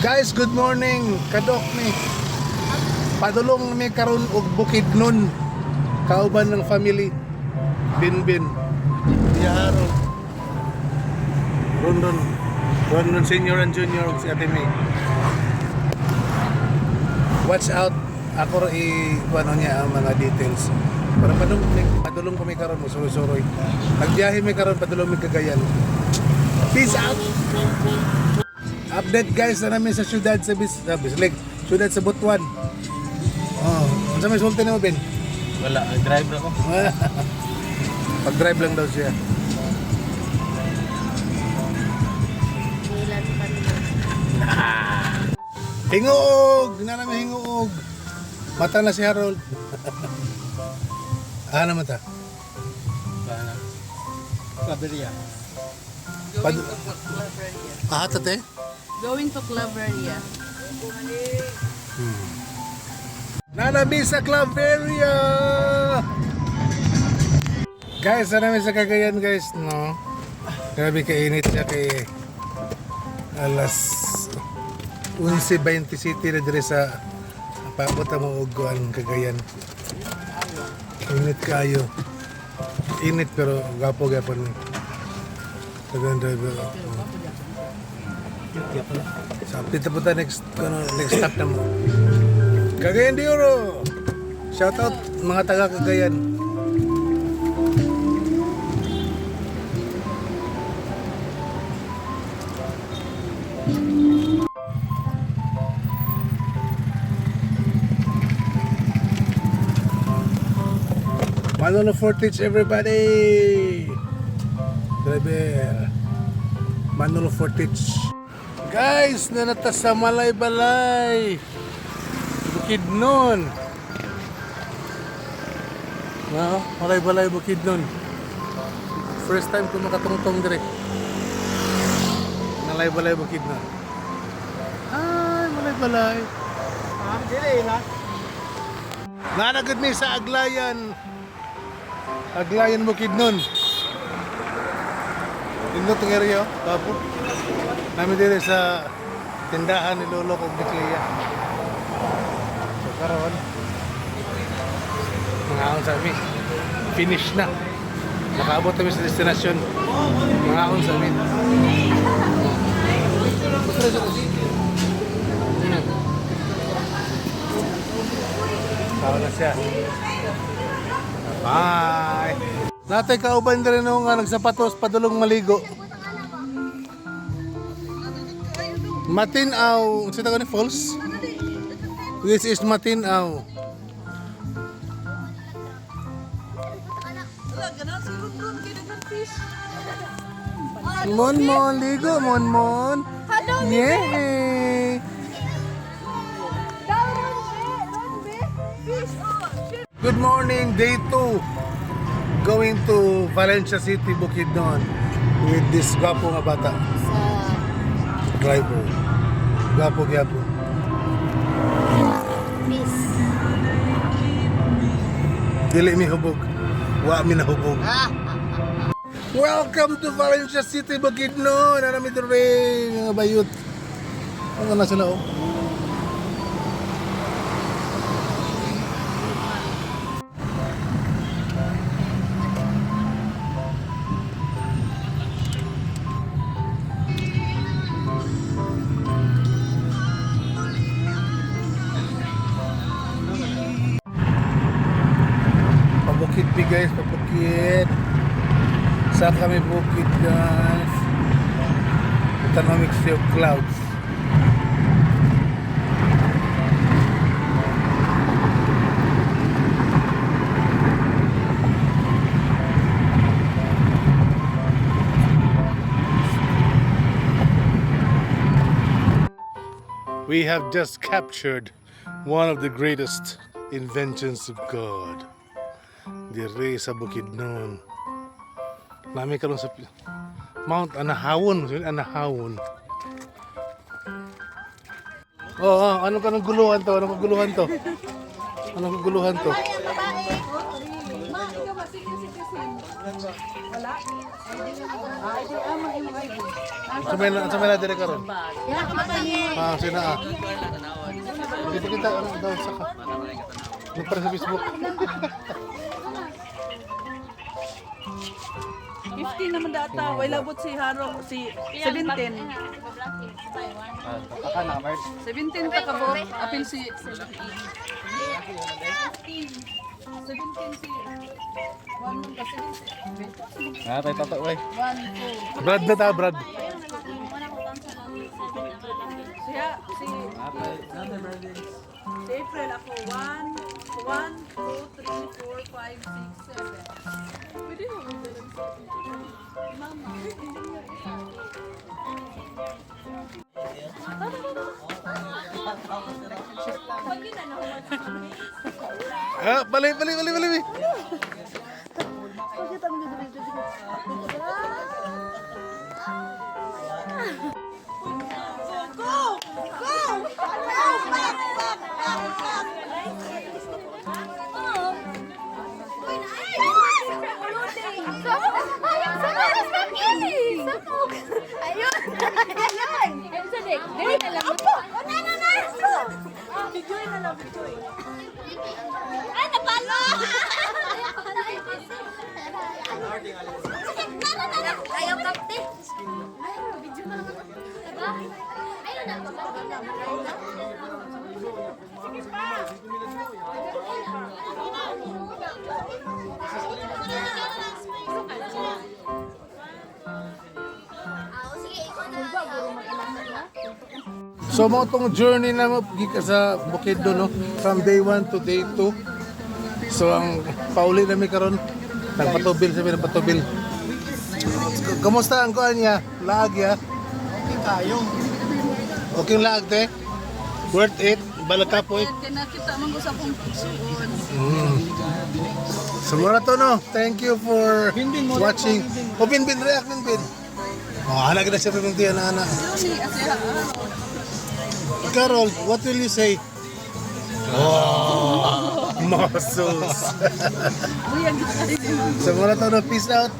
Guys, good morning. Kadok ni. Padulong mi karon og Bukidnon. Kauban ng family. Binbin. Yaro. Ron senior and junior si Ate May. Watch out. Ako ano niya ang mga details. Para padulong kami karon mo suroy-suroy. Nagbiyahe mi karon padulong mi Cagayan. Peace out. Update guys na namin sa syudad sa Bislig. Syudad sa Butuan. Oh, unsa may sulti nimo Ben? Wala, drive na ako. Pag-drive lang daw siya. Hinguog! Na namin hinguog. Mata na si Harold. Ano mata? Bana. Claveria. Going to Claveria. Tate? Going to Claveria. Nanabi sa Claveria! Guys, namin sa Cagayan guys, no? Grabe kainit siya kay alas 11:20 city na dire sa paabot mo uguan Cagayan. Init kayo. Init pero gapo gapon. Cagayan driver. Sa pita po next stop na mo. Cagayan de Oro. Shout out mga taga Cagayan. Manolo Fortich everybody. Driver. Manolo Fortich. Guys, nanata sa Malay-Balay. Bukidnon. No, Malay-Balay Bukidnon. First time ko makatungtong dire. Malay-Balay Bukidnon. Ay, Malay-Balay. Dili na. Nanagad ni sa Aglayan. Aglayan Bukidnon. Indot ng area, bapo. Namin dire sa tindahan ni Lolo kong Biclea. So karon mangaon sa amin. Finish na. Nakaabot kami sa destinasyon. Mangaon sa amin. Tao na siya. Bye! Natay kauban din rin nga nagsapatos padulong maligo. Matinaw, sino ka ni Falls? This is Matinaw. Mon, ligo, mon. Yay! Good morning, day 2. Going to Valencia City, Bukidnon with this gwapo nga bata. Driver. Gwapo. Miss. Dili mi hubog. Wa mi nahubog. Welcome to Valencia City, Bukidnon. Narami dure mga bayot. Ano na sila oh. Pabukid mi guys, pabukid. Saan kami bukid guys? Economic Sea of Clouds. We have just captured one of the greatest inventions of God. Dire sa Bukidnon. Nami karon sa Mount Anahawon, Anahawon. Oh, ano ka nang guluhan to? Anong kaguluhan to? Anong kaguluhan to? Babae. Ma, ikaw ba? Sige. Sa may na dire karon. Ah, sina ah. Dito kita ano daw sa ka. Nagpara sa Facebook. 15 naman data. Way labot si Haro. Si 17. Taka na, Mark. 17 ta kabo. Apil si 17 si 1 ka 17. Ah, tayo tato, wey. 1 2. Brad na ta, Brad. Siya si si April ako 1 2 3 4 5 6 7. Pwede mo magdalang sa Mama. Ah, bali. Ay, napalo! Ayaw kapte. Video na naman. Diba? Ayun na. Sige pa. So mo tong journey na mo gika sa Bukidnon no from day 1 to day 2. So ang pauli na mi karon nagpatubil sa patubil. Kamusta ang kuan niya? Laag ya? Okay kayo. Okay laag te? Worth it? Balag ka po eh. Kaya nakita man ko sa akong pagsuon. So mura to no. Thank you for Binbin mo, watching. O Binbin react Binbin. Oh, anak na siya pagpunti na anak. Si Asya Carol, what will you say? Oh, muscles. Buyag. So mura to no. Peace out.